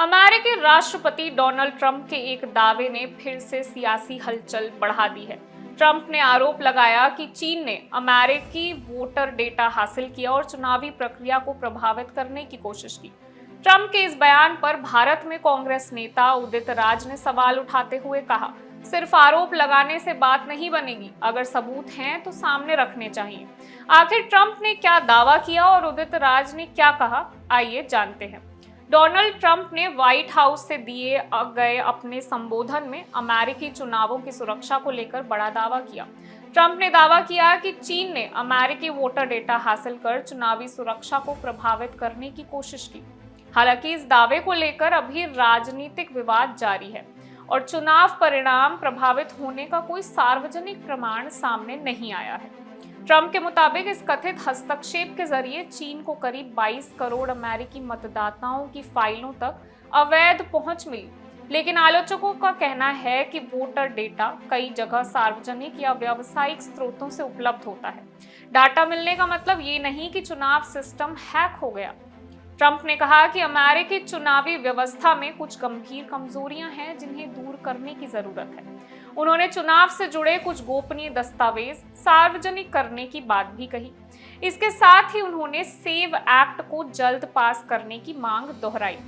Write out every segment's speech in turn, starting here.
अमेरिकी राष्ट्रपति Donald Trump के एक दावे ने फिर से सियासी हलचल बढ़ा दी है। ट्रंप ने आरोप लगाया कि चीन ने अमेरिकी वोटर डेटा हासिल किया और चुनावी प्रक्रिया को प्रभावित करने की कोशिश की। ट्रंप के इस बयान पर भारत में कांग्रेस नेता उदित राज ने सवाल उठाते हुए कहा, सिर्फ आरोप लगाने से बात नहीं बनेगी, अगर सबूत हैं तो सामने रखने चाहिए। आखिर ट्रंप ने क्या दावा किया और उदित राज ने क्या कहा, आइए जानते हैं। डोनाल्ड ट्रंप ने व्हाइट हाउस से दिए गए अपने संबोधन में अमेरिकी चुनावों की सुरक्षा को लेकर बड़ा दावा किया। ट्रंप ने दावा किया कि चीन ने अमेरिकी वोटर डेटा हासिल कर चुनावी सुरक्षा को प्रभावित करने की कोशिश की। हालांकि इस दावे को लेकर अभी राजनीतिक विवाद जारी है और चुनाव परिणाम प्रभावित होने का कोई सार्वजनिक प्रमाण सामने नहीं आया है। ट्रंप के मुताबिक इस कथित हस्तक्षेप के जरिए चीन को करीब 22 करोड़ अमेरिकी मतदाताओं की फाइलों तक अवैध पहुंच मिली, लेकिन आलोचकों का कहना है कि वोटर डेटा कई जगह सार्वजनिक या व्यावसायिक स्रोतों से उपलब्ध होता है। डाटा मिलने का मतलब ये नहीं कि चुनाव सिस्टम हैक हो गया। ट्रंप ने कहा कि अमेरिकी चुनावी व्यवस्था में कुछ गंभीर कमजोरियां हैं जिन्हें दूर करने की जरूरत है। उन्होंने चुनाव से जुड़े कुछ गोपनीय दस्तावेज सार्वजनिक करने की बात भी कही। इसके साथ ही उन्होंने सेव एक्ट को जल्द पास करने की मांग दोहराई।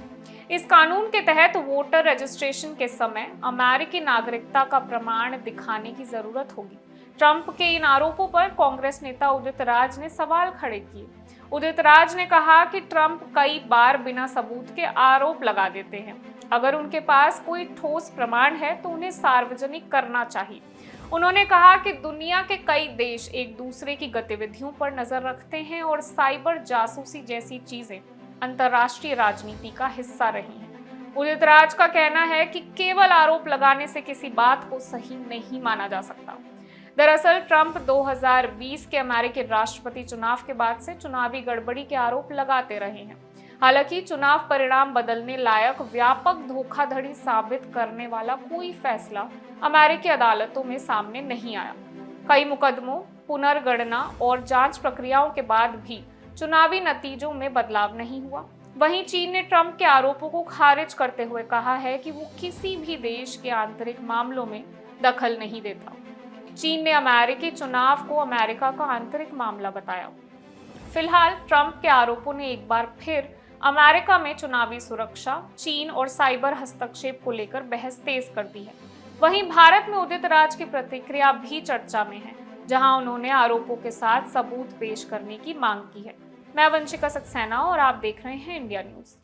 इस कानून के तहत वोटर रजिस्ट्रेशन के समय अमेरिकी नागरिकता का प्रमाण दिखाने की जरूरत होगी। ट्रंप के इन आरोपों पर कांग्रेस नेता उदित राज ने सवाल खड़े किए। उदित राज ने कहा कि ट्रंप कई बार बिना सबूत के आरोप लगा देते हैं। अगर उनके पास कोई ठोस प्रमाण है तो उन्हें सार्वजनिक करना चाहिए। उन्होंने कहा कि दुनिया के कई देश एक दूसरे की गतिविधियों पर नजर रखते हैं और साइबर जासूसी जैसी चीजें अंतर्राष्ट्रीय राजनीति का हिस्सा रही हैं। उदित राज का कहना है कि केवल आरोप लगाने से किसी बात को सही नहीं माना जा सकता। दरअसल ट्रंप 2020 के अमेरिकी राष्ट्रपति चुनाव के बाद से चुनावी गड़बड़ी के आरोप लगाते रहे हैं। हालांकि चुनाव परिणाम बदलने लायक व्यापक धोखाधड़ी साबित करने वाला कोई फैसला अमेरिकी अदालतों में सामने नहीं आया। कई मुकदमों, पुनर्गणना और जांच प्रक्रियाओं के बाद भी चुनावी नतीजों में बदलाव नहीं हुआ। वहीं चीन ने ट्रंप के आरोपों को खारिज करते हुए कहा है कि वो किसी भी देश के आंतरिक मामलों में दखल नहीं देता। चीन ने अमेरिकी चुनाव को अमेरिका का आंतरिक मामला बताया। फिलहाल ट्रंप के आरोपों ने एक बार फिर अमेरिका में चुनावी सुरक्षा, चीन और साइबर हस्तक्षेप को लेकर बहस तेज कर दी है। वहीं भारत में उदित राज की प्रतिक्रिया भी चर्चा में है, जहां उन्होंने आरोपों के साथ सबूत पेश करने की मांग की है। मैं वंशिका सक्सेना और आप देख रहे हैं इंडिया न्यूज।